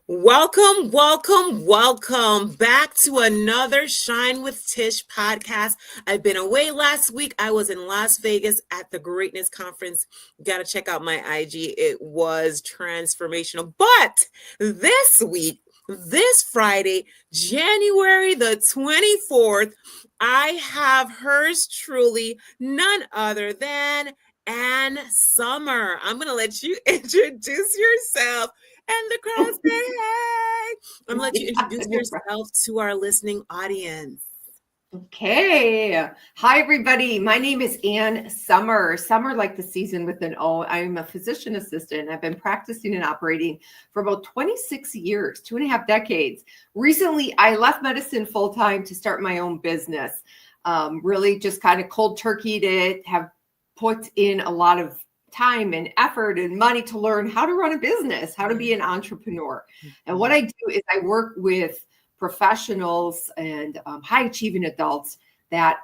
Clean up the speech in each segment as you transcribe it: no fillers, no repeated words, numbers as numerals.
Welcome back to another Shine with Tish podcast. I've been away last week. I was in Las Vegas at the Greatness Conference. You got to check out my IG. It was transformational. But this week, this Friday, January the 24th, I have hers truly, none other than Sommer. I'm going to let you introduce yourself. And the crowd say, hey. I'm going to let you introduce yourself to our listening audience. Okay. Hi, everybody. My name is Sommer. Sommer like the season with an O. I'm a physician assistant. I've been practicing and operating for about 26 years, 2.5 decades. Recently, I left medicine full-time to start my own business. Really just kind of cold turkeyed it, have put in a lot of time and effort and money to learn how to run a business, how to be an entrepreneur. And what I do is I work with professionals and high achieving adults that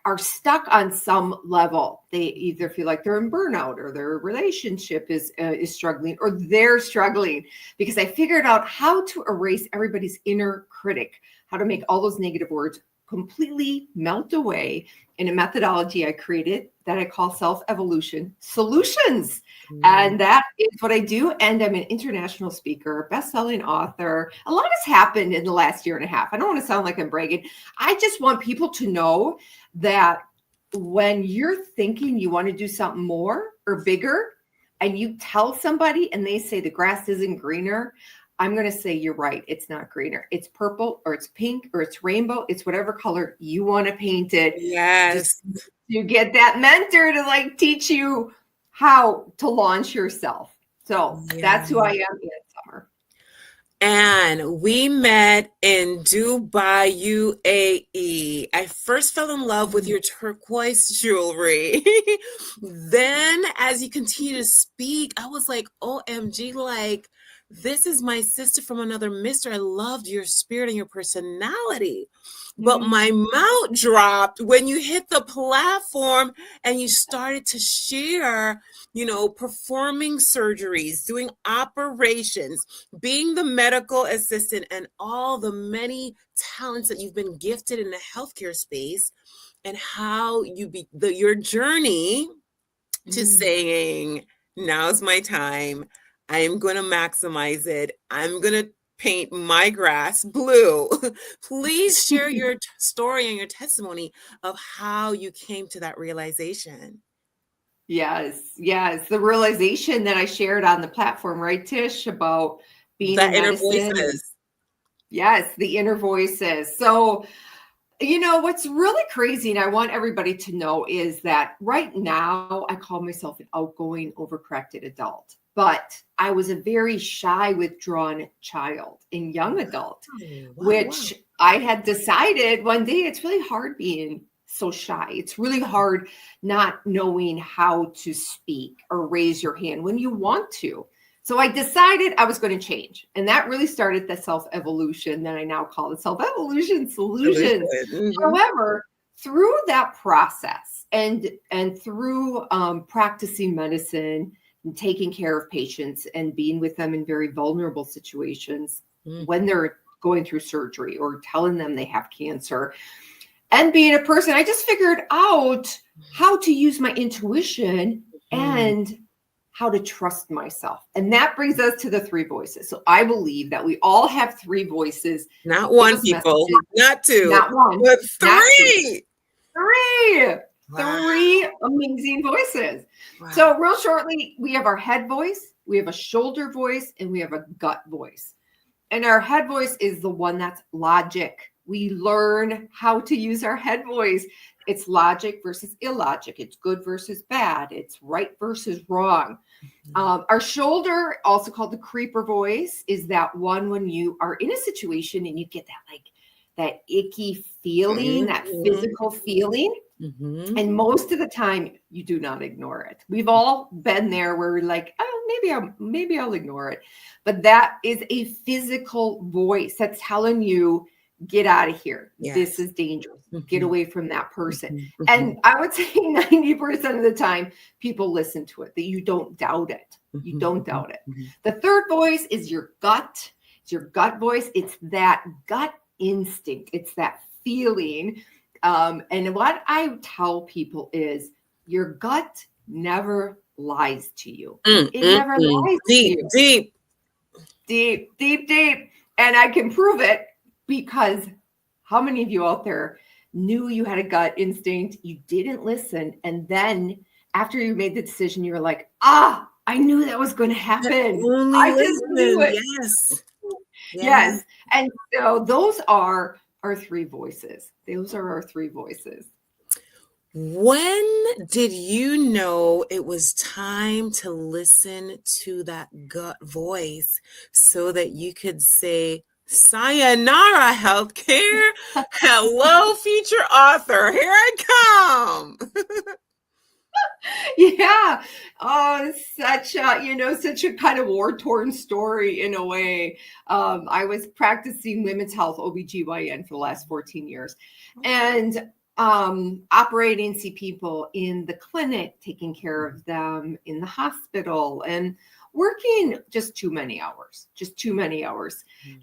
are stuck on some level. They either feel like they're in burnout or their relationship is struggling or they're struggling, because I figured out how to erase everybody's inner critic, how to make all those negative words completely melt away in a methodology I created that I call self-evolution solutions. And that is what I do. And I'm an international speaker, best-selling author. A lot has happened in the last 1.5 years. I don't want to sound like I'm bragging. I just want people to know that when you're thinking you want to do something more or bigger, and you tell somebody and they say the grass isn't greener, I'm going to say, you're right. It's not greener. It's purple or it's pink or it's rainbow. It's whatever color you want to paint it. Yes. You get that mentor to teach you how to launch yourself. So That's who I am in Sommer. And we met in Dubai, UAE. I first fell in love with your turquoise jewelry. Then as you continue to speak, I was like, OMG, this is my sister from another mister. I loved your spirit and your personality. But my mouth dropped when you hit the platform and you started to share, performing surgeries, doing operations, being the medical assistant, and all the many talents that you've been gifted in the healthcare space, and how your journey to saying, now's my time. I'm going to maximize it. I'm going to paint my grass blue. Please share your story and your testimony of how you came to that realization. Yes. The realization that I shared on the platform, right, Tish, about being the in inner medicine. Voices. Yes, the inner voices. So, what's really crazy, and I want everybody to know, is that right now I call myself an outgoing, overcorrected adult. But I was a very shy, withdrawn child and young adult, which I had decided one day it's really hard being so shy. It's really hard not knowing how to speak or raise your hand when you want to. So I decided I was going to change. And that really started the self-evolution that I now call the self-evolution solutions. However, through that process and through practicing medicine and taking care of patients and being with them in very vulnerable situations when they're going through surgery or telling them they have cancer, and being a person, I just figured out how to use my intuition and how to trust myself. And that brings us to the 3 voices. So I believe that we all have 3 voices. Not one, people, not 2, not one, but 3. 3. Wow. 3 amazing voices. Wow. So real shortly, we have our head voice, we have a shoulder voice, and we have a gut voice. And our head voice is the one that's logic. We learn how to use our head voice. It's logic versus illogic. It's good versus bad. It's right versus wrong. Our shoulder, also called the creeper voice, is that one when you are in a situation and you get that icky feeling, that physical feeling. And most of the time you do not ignore it. We've all been there where we're like, oh, maybe I'll ignore it. But that is a physical voice that's telling you, get out of here. Yes. This is dangerous. Get away from that person. And I would say 90% of the time people listen to it, that you don't doubt it. You don't doubt it. The third voice is your gut. your gut voice. It's that gut instinct. It's that feeling. And what I tell people is your gut never lies to you. It never lies to Deep, you. deep. Deep, deep, deep. And I can prove it because how many of you out there knew you had a gut instinct, you didn't listen, and then after you made the decision, you were like, I knew that was going to happen. Only I just knew listen. it. Yes. Yes. Yes. And so those are our three voices. Those are our three voices. When did you know it was time to listen to that gut voice so that you could say, Sayonara, healthcare. Hello, future author. Here I come. Yeah. Oh, such a kind of war-torn story in a way. I was practicing women's health OBGYN for the last 14 years and operating, see people in the clinic, taking care of them in the hospital, and working just too many hours.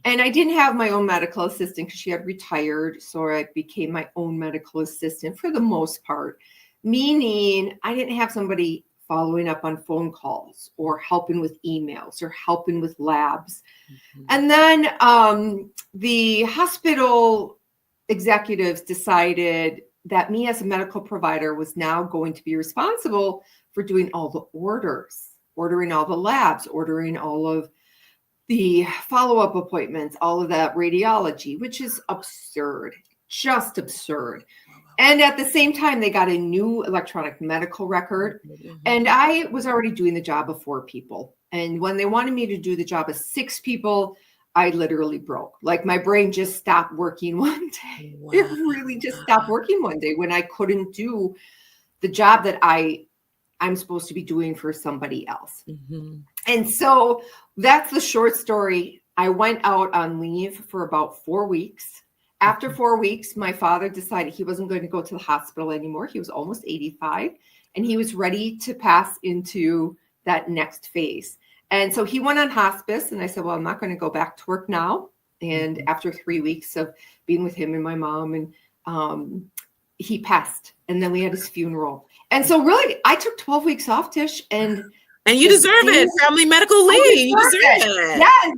And I didn't have my own medical assistant because she had retired. So I became my own medical assistant for the most part, meaning I didn't have somebody following up on phone calls or helping with emails or helping with labs. And then the hospital executives decided that me as a medical provider was now going to be responsible for doing all the orders, ordering all the labs, ordering all of the follow-up appointments, all of that radiology, which is absurd, just absurd. And at the same time, they got a new electronic medical record. And I was already doing the job of 4 people. And when they wanted me to do the job of 6 people, I literally broke. Like my brain just stopped working one day. Wow. It really just stopped working one day when I couldn't do the job that I'm supposed to be doing for somebody else. And so that's the short story. I went out on leave for about 4 weeks. After 4 weeks, my father decided he wasn't going to go to the hospital anymore. He was almost 85 and he was ready to pass into that next phase. And so he went on hospice and I said, well, I'm not going to go back to work now. And after 3 weeks of being with him and my mom, and he passed, and then we had his funeral. And so really I took 12 weeks off, Tish, and you deserve it. Family medical leave. You deserve it. Yes.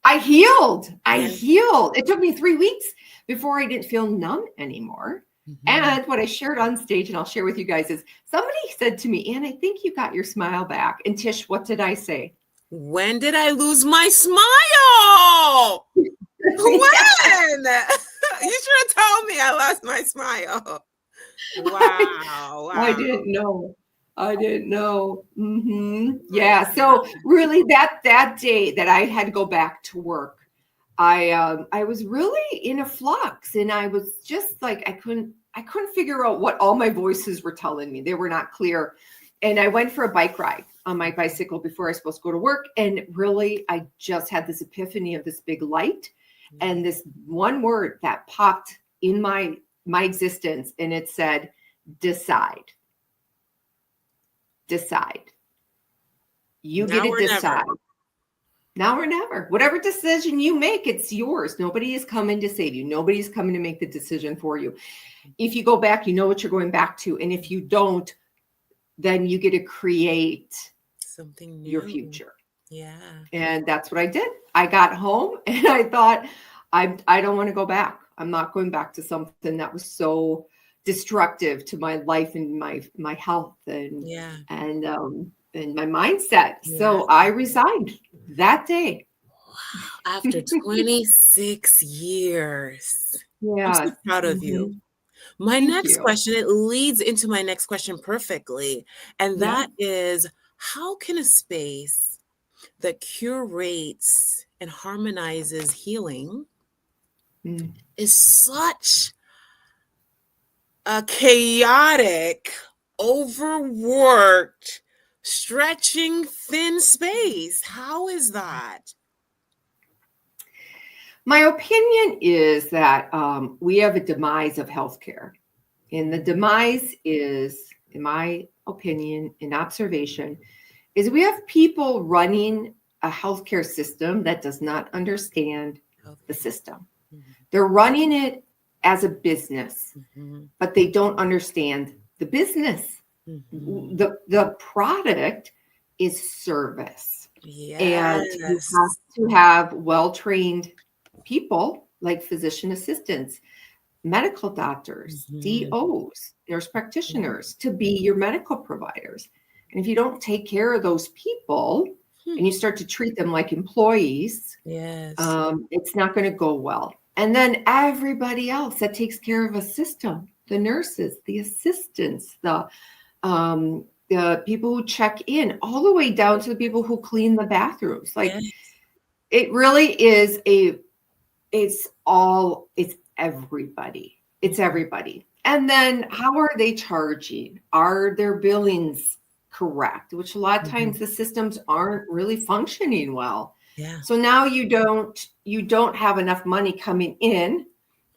I healed. It took me 3 weeks before I didn't feel numb anymore. And what I shared on stage, and I'll share with you guys, is somebody said to me, Anne, I think you got your smile back. And Tish, what did I say? When did I lose my smile? When? You should have told me I lost my smile. Wow. I didn't know. Yeah. So really that day that I had to go back to work, I was really in a flux, and I was just like, I couldn't figure out what all my voices were telling me. They were not clear. And I went for a bike ride on my bicycle before I was supposed to go to work. And really, I just had this epiphany of this big light and this one word that popped in my existence. And it said, decide. You get to decide. Now or never. Whatever decision you make, it's yours. Nobody is coming to save you. Nobody's coming to make the decision for you. If you go back, you know what you're going back to. And if you don't, then you get to create something new. Your future. Yeah. And that's what I did. I got home and I thought, I don't want to go back. I'm not going back to something that was so destructive to my life and my health and my mindset. Yeah. So I resigned that day. Wow. After 26 years. Yeah. I'm so proud of you. My next question, it leads into my next question perfectly. And that is, how can a space that curates and harmonizes healing is such a chaotic, overworked, stretching thin space? How is that? My opinion is that we have a demise of healthcare. And the demise is, in my opinion, in observation, is we have people running a healthcare system that does not understand the Okay. system. Mhm. They're running it as a business, Mhm. but they don't understand the business. Mhm. The product is service. And you have Yes. to have well-trained people like physician assistants, medical doctors, Mhm. DOs, nurse Mhm. practitioners to be your medical providers. And if you don't take care of those people Hmm. and you start to treat them like employees, Yes. it's not going to go well. And then everybody else that takes care of a system, the nurses, the assistants, the people who check in, all the way down to the people who clean the bathrooms. Like Yes. it really is it's everybody. It's Mhm. everybody. And then how are they charging? Are their billings correct? Which a lot of Mhm. times the systems aren't really functioning well. Yeah. So now you don't have enough money coming in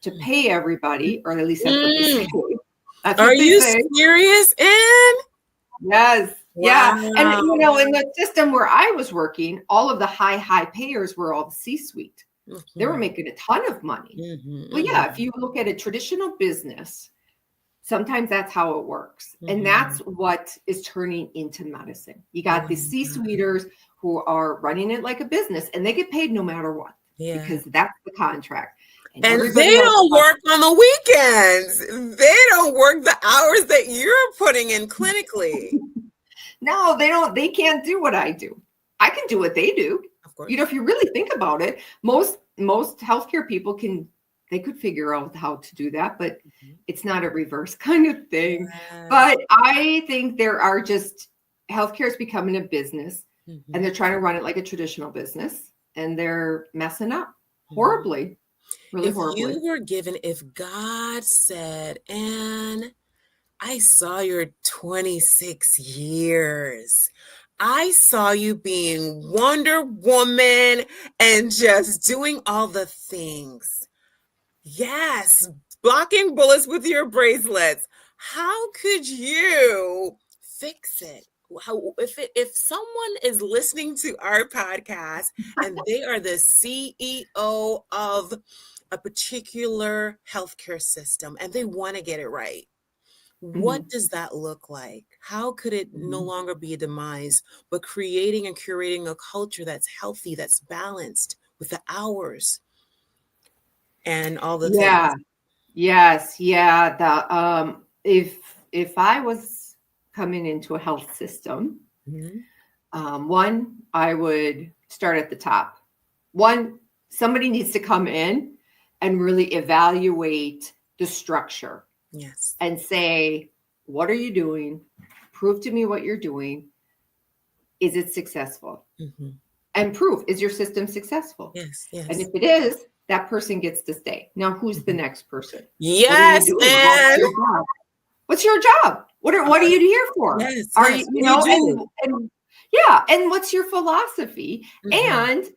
to pay everybody, or at least that's what they say. Mm. That's Are what they you say. serious, Anne? Yes. Yeah. And Wow. in the system where I was working, all of the high payers were all the C-suite. They were Mhm. making a ton of money. Mhm. Well, yeah, if Mhm. you look at a traditional business, sometimes that's how it works. And that's Mhm. what is turning into medicine. You got the Yeah. C-suiters who are running it like a business and they get paid no matter what Yeah. because that's the contract. And And everybody they else, don't work on the weekends. They don't work the hours that you're putting in clinically. no, they don't, they can't do what I do. I can do what they do. Of You know, course. if you really think about it, most healthcare people they could figure out how to do that, but Mhm. it's not a reverse kind of thing. Yes. But I think there are just healthcare is becoming a business and Mhm. they're trying to run it like a traditional business and they're messing up Mhm. horribly, really horribly. If God said, Anne, I saw your 26 years. I saw you being Wonder Woman and just doing all the things. Yes, blocking bullets with your bracelets. How could you fix it? If someone is listening to our podcast and they are the CEO of a particular healthcare system and they want to get it right, what Mhm, does that look like? How could it no mhm. longer be a demise, but creating and curating a culture that's healthy, that's balanced with the hours and all the things? Yeah. Yes, yeah. The if I was coming into a health system, Mhm. one, I would start at the top. One, somebody needs to come in and really evaluate the structure Yes. and say, what are you doing? Prove to me what you're doing. Is it successful? Mhm. And prove, is your system successful? Yes, And if yes. it is, that person gets to stay. Now, who's the Mhm. next person? What are you Yes, doing? What's and your job? What's your job? What are you here for? yes, Are yes. you, What do you do? and yeah, and what's your philosophy? Mhm. And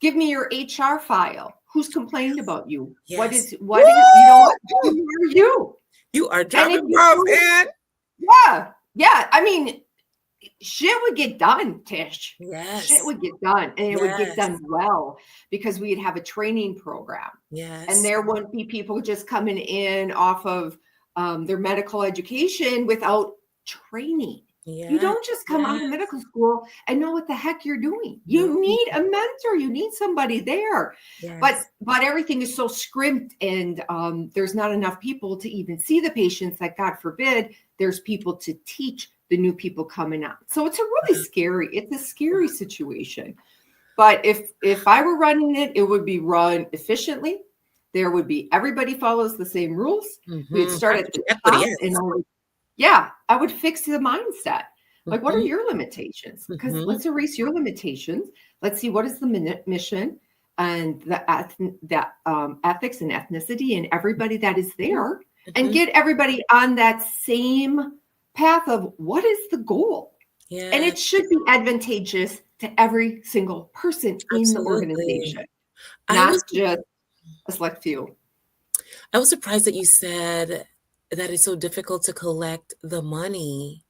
give me your HR file. Who's complained about you? Yes. What is, what? Who Woo! are you? You are And if dropping you bombs, don't, and yeah, yeah. I mean, shit would get done, Tish. Shit yes, would get done, and it would get yes, done well because we'd have a training program, and yes, there wouldn't be people just coming in off of their medical education without training. You yes, don't just come out of yes, medical school and know what the heck you're doing. no, You need a mentor. You need somebody there. yes, But everything is so scrimped, and there's not enough people to even see the patients. That God forbid, there's people to teach the new people coming on. So it's a scary situation. But if I were running it, it would be run efficiently. There would be everybody follows the same rules. We'd start at the equity, top, yes. and yeah, I would fix the mindset. Like, what are Mhm, your limitations? Because mhm, let's erase your limitations. Let's see what is the mission and ethics and ethnicity and everybody that is mhm, there, and mhm. get everybody on that same path of what is the goal. And Yeah, it should be advantageous to every single person in the absolutely. organization, I was not just a select few. I was surprised that you said that it's so difficult to collect the money.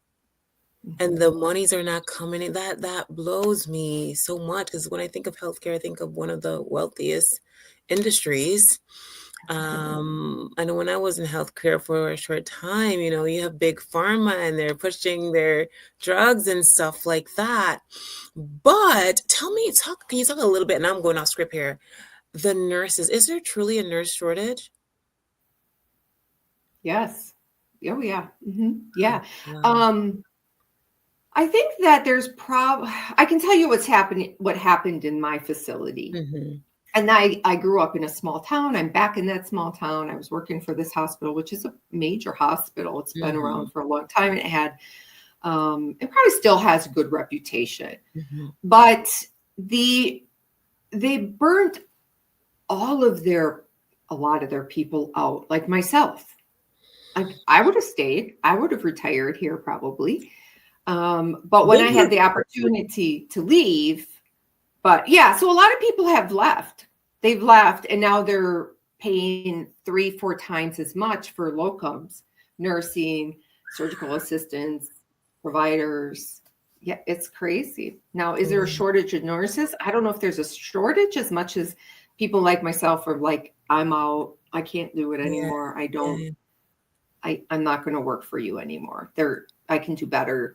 and the monies are not coming in. That blows me so much, because when I think of healthcare, I think of one of the wealthiest industries. I know when I was in healthcare for a short time, you have big pharma and they're pushing their drugs and stuff like that. But can you talk a little bit, and I'm going off script here. The nurses, is there truly a nurse shortage? Yes. Oh yeah. Yeah. Wow. Um, I think that I can tell you what happened in my facility. Mm-hmm. And I grew up in a small town. I'm back in that small town. I was working for this hospital, which is a major hospital. It's been Mm-hmm. around for a long time. And it probably still has a good reputation. Mm-hmm. But they burnt a lot of their people out, like myself. I would have stayed. I would have retired here probably. But when I had the opportunity to leave, but yeah, so a lot of people have left. They've left, and now they're paying 3-4 times as much for locums, nursing, surgical assistants, providers. Yeah, it's crazy. Now, is there a shortage of nurses? I don't know if there's a shortage as much as people like myself are like, I'm out. I can't do it Yeah. anymore. Yeah. I'm not going to work for you anymore. I can do better.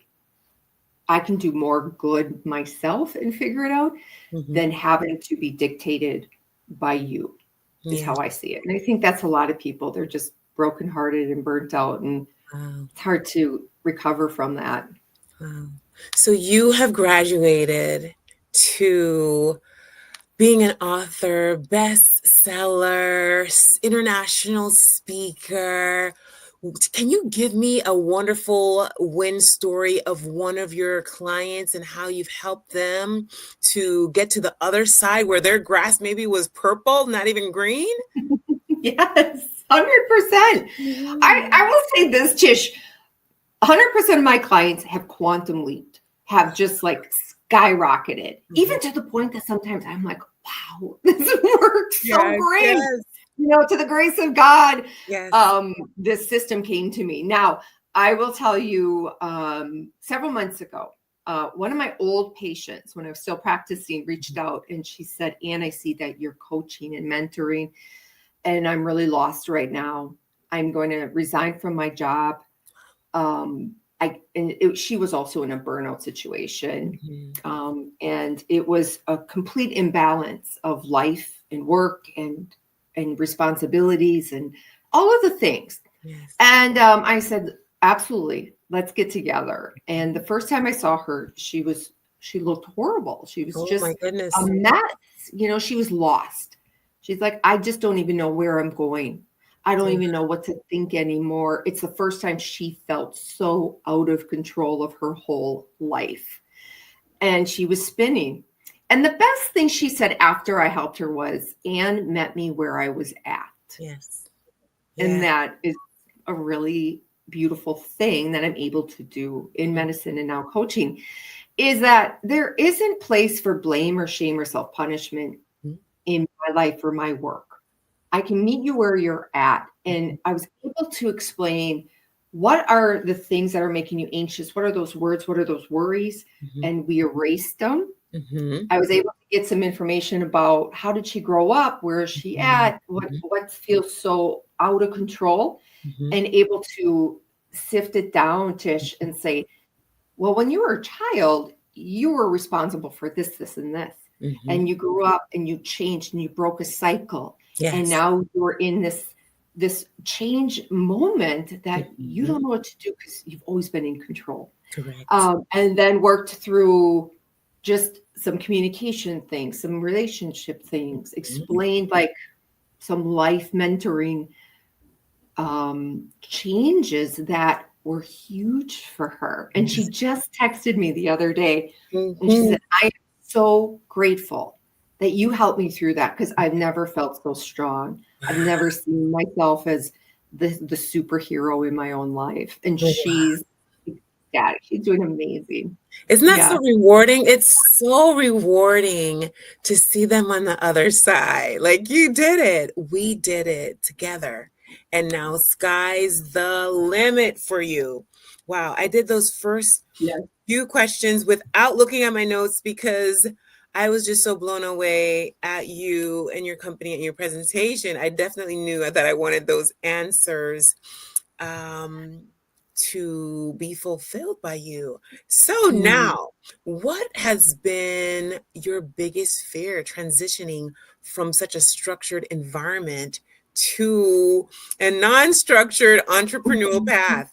I can do more good myself and figure it out Mm-hmm. than having to be dictated by you, is Yeah. how I see it. And I think that's a lot of people. They're just brokenhearted and burnt out, and Wow. it's hard to recover from that. Wow. So you have graduated to being an author, bestseller, international speaker. Can you give me a wonderful win story of one of your clients and how you've helped them to get to the other side where their grass maybe was purple, not even green? Yes, 100%. I Mhm. will say this, Tish, 100% of my clients have quantum leaped, have just like skyrocketed, Mhm. even to the point that sometimes I'm like, wow, this worked so Yes, great. yes, To the grace of God, yes. this system came to me. Now, I will tell you, several months ago, one of my old patients, when I was still practicing, reached out and she said, Ann, I see that you're coaching and mentoring, and I'm really lost right now. I'm going to resign from my job. She was also in a burnout situation. Mhm. And it was a complete imbalance of life and work and responsibilities and all of the things. Yes. And I said, absolutely, let's get together. And the first time I saw her, she looked horrible. She was Oh my just a goodness. mess. She was lost. She's like, I just don't even know where I'm going. I don't Yeah. even know what to think anymore. It's the first time she felt so out of control of her whole life. And she was spinning. And the best thing she said after I helped her was, Anne met me where I was at. Yes. And Yeah. that is a really beautiful thing that I'm able to do in medicine and now coaching, is that there isn't place for blame or shame or self-punishment Mhm. in my life or my work. I can meet you where you're at. And I was able to explain, what are the things that are making you anxious? What are those words? What are those worries? Mhm. And we erased them. Mhm. I was able to get some information about, how did she grow up? Where is she Mhm. at? What feels so out of control? Mhm. And able to sift it down, Tish, and say, well, when you were a child, you were responsible for this, this, and this. Mhm. And you grew up and you changed and you broke a cycle. And Yes. now you're in this change moment that you don't Mhm. know what to do because you've always been in control. Correct. And then worked through just some communication things, some relationship things, Mhm. explained like some life mentoring changes that were huge for her. And she Yes. just texted me the other day and she Mhm. said, I am so grateful that you helped me through that, because I've never felt so strong. I've never seen myself as the superhero in my own life. And Wow. she's ecstatic. She's doing amazing. Isn't that so Yeah. rewarding? It's so rewarding to see them on the other side. Like, you did it. We did it together. and now sky's the limit for you. Wow, I did those first Yes. few questions without looking at my notes because I was just so blown away at you and your company and your presentation. I definitely knew that I wanted those answers um, to be fulfilled by you. So Mm. now, what has been your biggest fear transitioning from such a structured environment to a non-structured entrepreneurial path?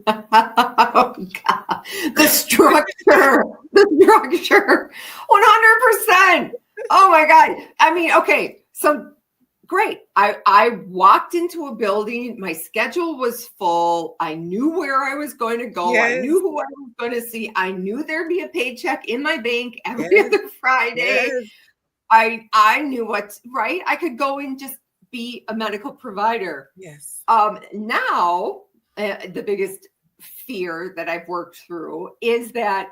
Oh, God. The structure, the structure, 100%. Oh my God. I mean, okay, so great. I walked into a building, my schedule was full. I knew where I was going to go. I knew Yes, who I was going to see. I knew there'd be a paycheck in my bank every yes, other Friday. yes, I knew what's right. I could go and just be a medical provider. yes, Now, the biggest fear that I've worked through is that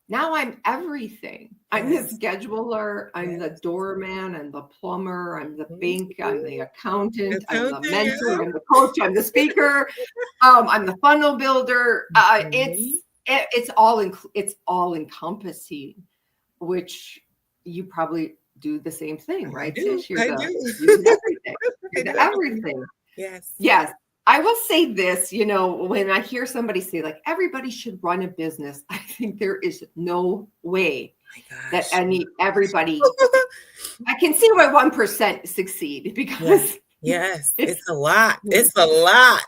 now I'm everything. I'm the yes, scheduler, I'm the yes. doorman, I'm the plumber, I'm the bank, I'm Mhm. the accountant, I'm the Accounting, mentor, yeah. I'm the coach, I'm the speaker, I'm the funnel builder. Mhm. It's all encompassing, which you probably do the same thing, I right, do, Tish? You're I the do. you're the everything. I You're do the everything. everything. Yes. Yes. I will say this, when I hear somebody say like everybody should run a business, I think there is no way My that gosh. everybody I can see why 1% succeed Yes, because yes, it's it's a lot. It's a lot.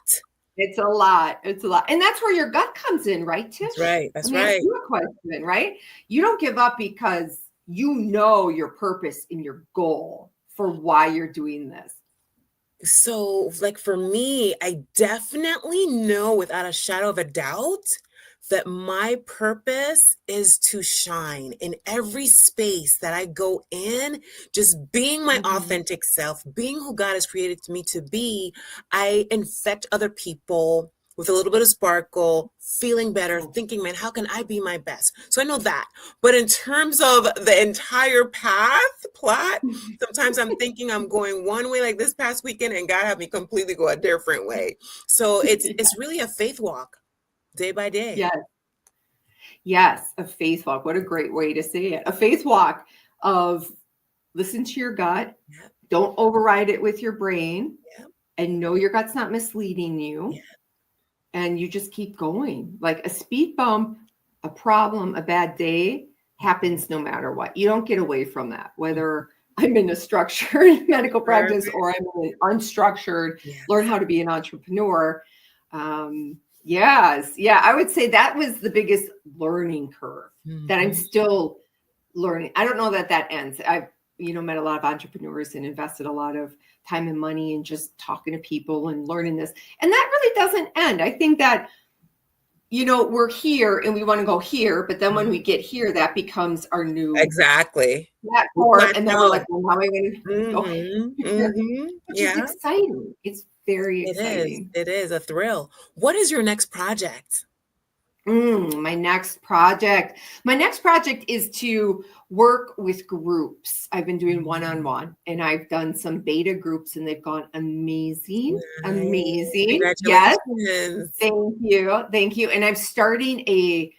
it's a lot. It's a lot. And that's where your gut comes in, right, That's Tish? right. Let That's me ask right. you a question, right? You don't give up because you know your purpose and your goal for why you're doing this. So, like for me, I definitely know without a shadow of a doubt that my purpose is to shine in every space that I go in, just being my Mhm. authentic self, being who God has created me to be. I infect other people with a little bit of sparkle, feeling better, Oh, thinking, man, how can I be my best? So I know that. But in terms of the entire plot, sometimes I'm thinking I'm going one way like this past weekend and God had me completely go a different way. So it's really a faith walk day by day. yes. Yes, a faith walk. What a great way to say it. A faith walk of listen to your gut, Yep, don't override it with your brain, yep, and know your gut's not misleading you. yep. And you just keep going. Like a speed bump, a problem, a bad day happens no matter what. You don't get away from that, whether I'm in a structured medical practice Perfect. or I'm in unstructured, learn Yes. how to be an entrepreneur. Yes. Yeah. I would say that was the biggest learning curve that I'm Mhm. still learning. I don't know that that ends. I've, met a lot of entrepreneurs and invested a lot of time and money in just talking to people and learning this. And that really doesn't end. I think that, we're here and we want to go here, but then when we Mhm. get here, that becomes our new Exactly. We platform. And then we're like, plateau. well, how am I going to go Mhm. here? Mhm. Which is Yeah, exciting. It's very it is. exciting. It is a thrill. What is your next project? My next project. My next project is to work with groups. I've been doing one on Mm, one and I've done some beta groups and they've gone amazing. nice. Amazing. Yes. Congratulations. Thank you. Thank you. And I'm starting a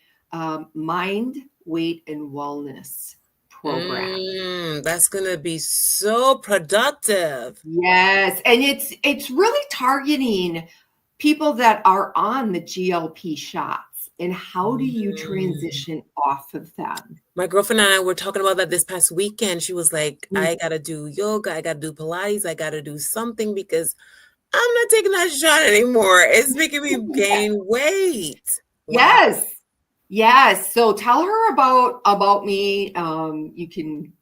mind, weight, and wellness program. That's gonna be so productive. Yes. And it's really targeting people that are on the GLP shots. And how do you Mm. transition off of them? My girlfriend and I were talking about that this past weekend. She was like, Mm, I gotta do yoga, I gotta do Pilates, I gotta do something because I'm not taking that shot anymore. It's making me gain weight. Wow. yes. Yes. So tell her about me. You can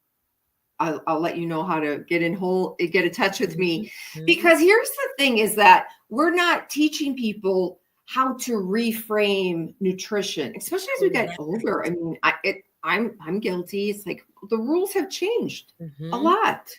I'll let you know how to get in touch with Mhm, me. mhm. Because here's the thing is that we're not teaching people how to reframe nutrition, especially as we get Right. older. I mean, I'm guilty. It's like the rules have changed a Mhm. lot.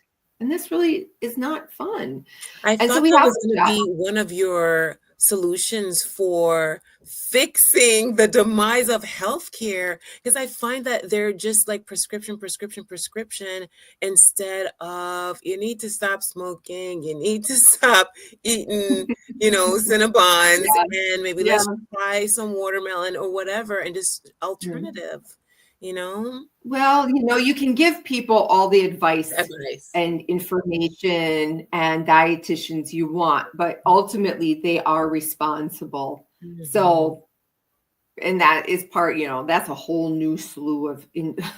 And this really is not fun. I And so thought we that have was to gonna adjust. be one of your solutions for fixing the demise of healthcare, because I find that they're just like prescription, prescription, prescription, instead of you need to stop smoking, you need to stop eating, Cinnabons, Yeah. and maybe Yeah. let's try some watermelon or whatever, and just Yeah. alternative, you know, Well, you can give people all the advice advice. and information and dietitians you want, but ultimately they are responsible. Mhm. So, and that is part, that's a whole new slew of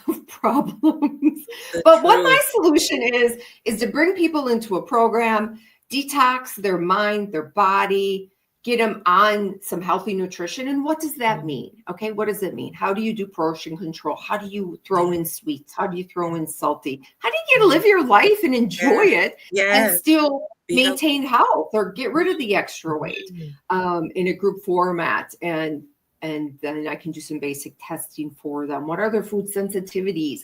of problems. The But what my truth. solution is to bring people into a program, detox their mind, their body, get them on some healthy nutrition. And what does that Mhm. mean? Okay, what does it mean? How do you do portion control? How do you throw Yeah, in sweets? How do you throw yeah, in salty? How do you get to yeah, live your life and enjoy yeah, it and yes. still Be healthy. maintain health or get rid of the extra weight Mhm. in a group format? And then I can do some basic testing for them. What are their food sensitivities?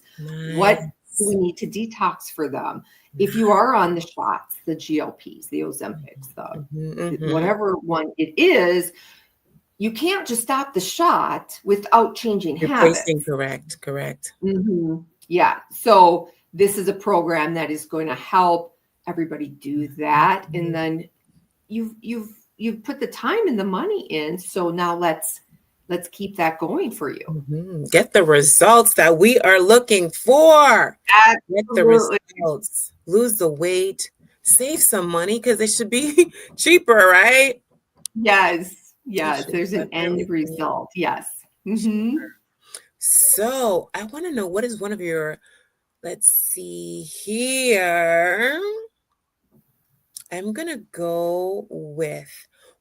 What do we Nice. need to detox for them? If you are on the shots, the GLPs, the Ozempics, Mhm, mhm. whatever one it is, you can't just stop the shot without changing Replacing, habits. correct. Yeah. So this is a program that is going to help everybody do that. And Mhm, then you've put the time and the money in. So now let's keep that going for you. mhm. Get the results that we are looking for. Get the Absolutely. results. Lose the weight. Save some money because it should be cheaper, right? Yes. It Yes. should There's an definitely end be. result. Yes. Hmm. So I want to know, what is one of your, let's see here. I'm going to go with,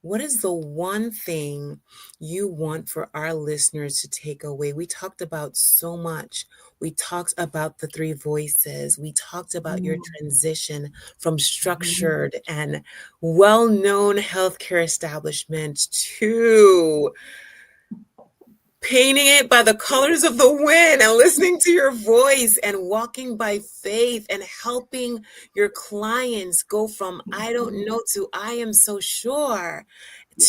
what is the one thing you want for our listeners to take away? We talked about so much. We talked about the three voices. We talked about your transition from structured and well known healthcare establishment to painting it by the colors of the wind and listening to your voice and walking by faith and helping your clients go from I don't know to I am so sure,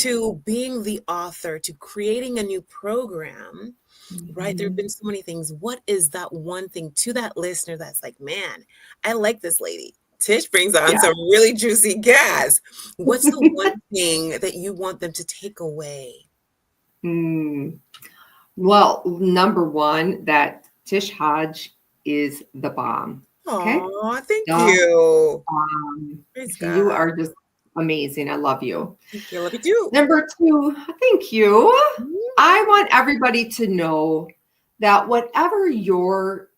to being the author, to creating a new program, right? There have been Mhm. so many things. What is that one thing to that listener that's like, man, I like this lady? Tish brings on Yeah. some really juicy gas. What's the one thing that you want them to take away? Mm. Well, number one, that Tish Hodge is the bomb. Okay. Oh, thank The you. bomb. Praise You God. are just amazing. I love you. Thank you. Love you too. Number two, thank you. Mhm. I want everybody to know that whatever your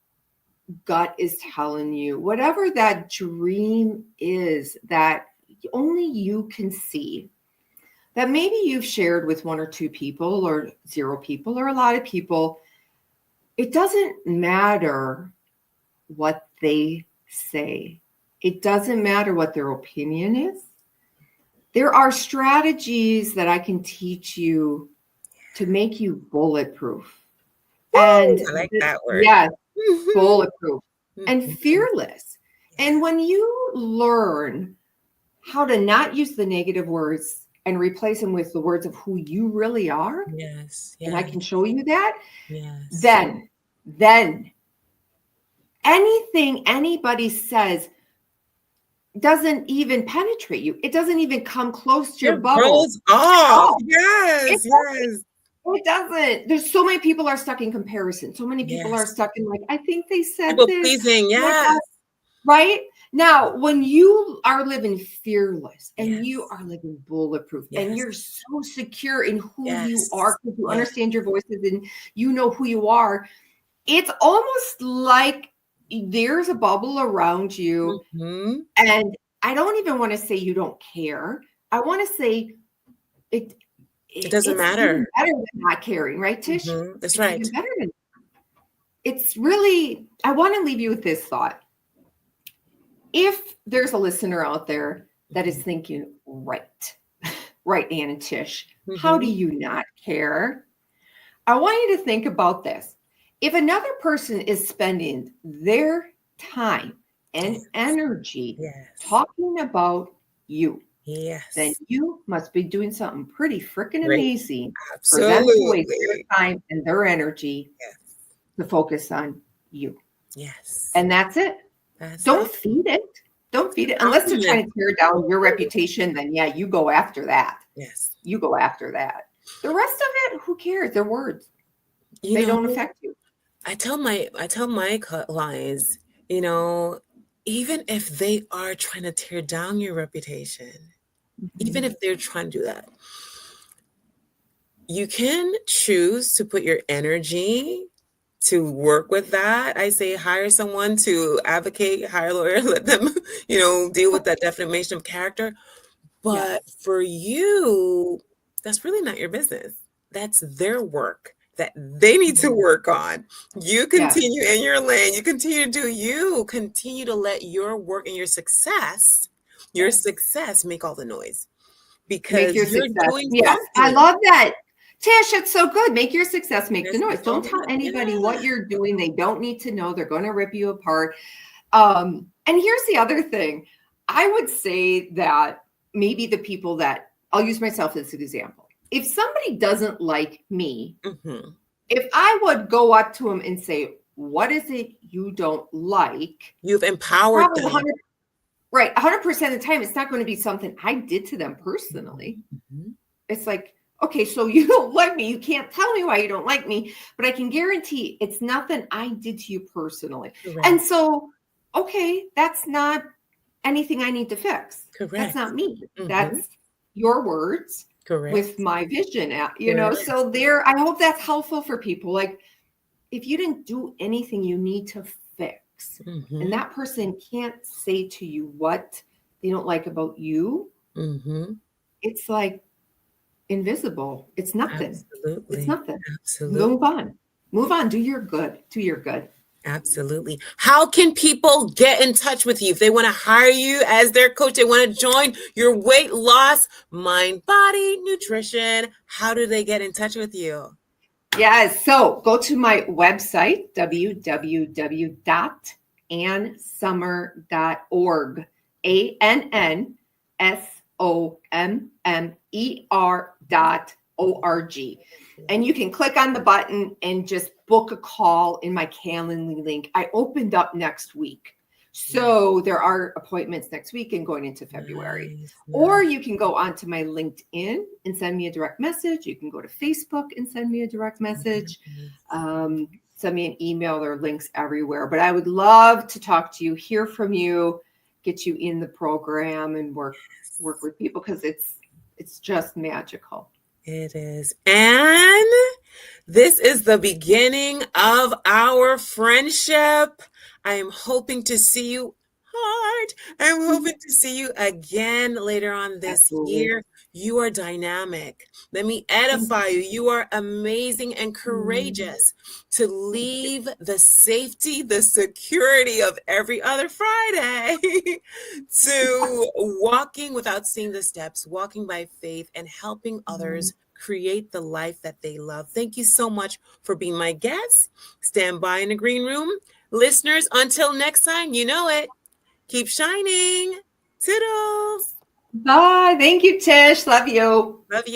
gut is telling you, whatever that dream is that only you can see, that maybe you've shared with one or two people or zero people or a lot of people, it doesn't matter what they say. It doesn't matter what their opinion is. There are strategies that I can teach you to make you bulletproof. Woo! And I like that word. yes, Mhm. bulletproof and Mhm. fearless. And Yes. when you learn how to not use the negative words and replace them with the words of who you really are, Yes. and I Yes. can show you that, Yes. then anything anybody says doesn't even penetrate you. It doesn't even come close to your It bubble rolls at off. all. It Yes. doesn't. Yes. It doesn't. There's so many people are stuck in comparison. So many people are Yes. stuck in like, I think they said People this. pleasing. Oh my God. Yes. Right? Now, when you are living fearless and you Yes. are living bulletproof and Yes. you're so secure in who you are Yes. because you Yes. understand your voices and you know who you are, it's almost like there's a bubble around you. Mhm. And I don't even want to say you don't care. I want to say it, It doesn't it's even matter. better than not caring, right, Tish? Mhm. That's It's right. even better than it's really, I want to leave you with this thought. If there's a listener out there that is Mhm. thinking, right, Ann and Tish, how do Mhm. you not care? I want you to think about this. If another person is spending their time and Yes. energy Yes. talking about you, then Yes. you must be doing something pretty freaking Great. amazing for them to waste their Absolutely. time and their energy Yes. to focus on you. Yes. And that's it. That's Don't it. feed it. Don't feed it. Unless they're Compliment. trying to tear down your reputation, then yeah, you go after that. Yes. You go after that. The rest of it, who cares? They're words. You They know, don't affect you. I tell my clients, you know, even if they are trying to tear down your reputation, even Mhm. if they're trying to do that, you can choose to put your energy to work with that. I say hire someone to advocate, hire a lawyer, let them, deal with that defamation of character. But Yes. for you, that's really not your business. That's their work that they need to Mhm. work on. You Yes. continue in your lane. You continue to do you. Continue to let your work and your Yes. success make all the noise Make because your you're success. doing Yes. I something. love that. Tish, it's so good. Make your success make the There's noise. so Don't tell much, anybody what yeah. you're doing. They don't need to know. They're going to rip you apart. And here's the other thing. I would say that maybe the people that I'll use myself as an example. If somebody doesn't like me, Hmm. if I would go up to them and say, "What is it you don't like?" You've empowered Probably them. 100, right, 100% of the time, it's not going to be something I did to them personally. Mhm. It's like, okay, so you don't like me. You can't tell me why you don't like me, but I can guarantee it's nothing I did to you personally. And Correct. so, okay, that's not anything I need to fix. That's Correct. not me. Hmm. That's your words with Correct. my vision. Correct. So there, I hope that's helpful for people. Like, if you didn't do anything you need to fix, and Hmm. that person can't say to you what they don't like about you, Hmm. it's like invisible. It's nothing. It's Absolutely. nothing. Absolutely. Move on. Move on. Do your good. Do your good. Absolutely. How can people get in touch with you if they want to hire you as their coach? They want to join your weight loss, mind, body, nutrition. How do they get in touch with you? Yes. So go to my website, www.annsommer.org. ANNSOMMER.org. And you can click on the button and just book a call in my Calendly link. I opened up next week. So there are appointments next week and going into February. Nice, Or nice. you can go onto my LinkedIn and send me a direct message. You can go to Facebook and send me a direct message. Send me an email. There are links everywhere. But I would love to talk to you, hear from you, get you in the program and work with people because it's just magical. It is. And this is the beginning of our friendship. I am hoping to see you heart. I'm hoping to see you again later on this Absolutely. year. You are dynamic. Let me edify you. You are amazing and Mm, courageous to thank you. leave the safety, the security of every other Friday to walking without seeing the steps, walking by faith, and helping Mm. others create the life that they love. Thank you so much for being my guest. Stand by in the green room. Listeners, until next time, you know it. Keep shining. Toodles. Bye. Thank you, Tish. Love you. Love you.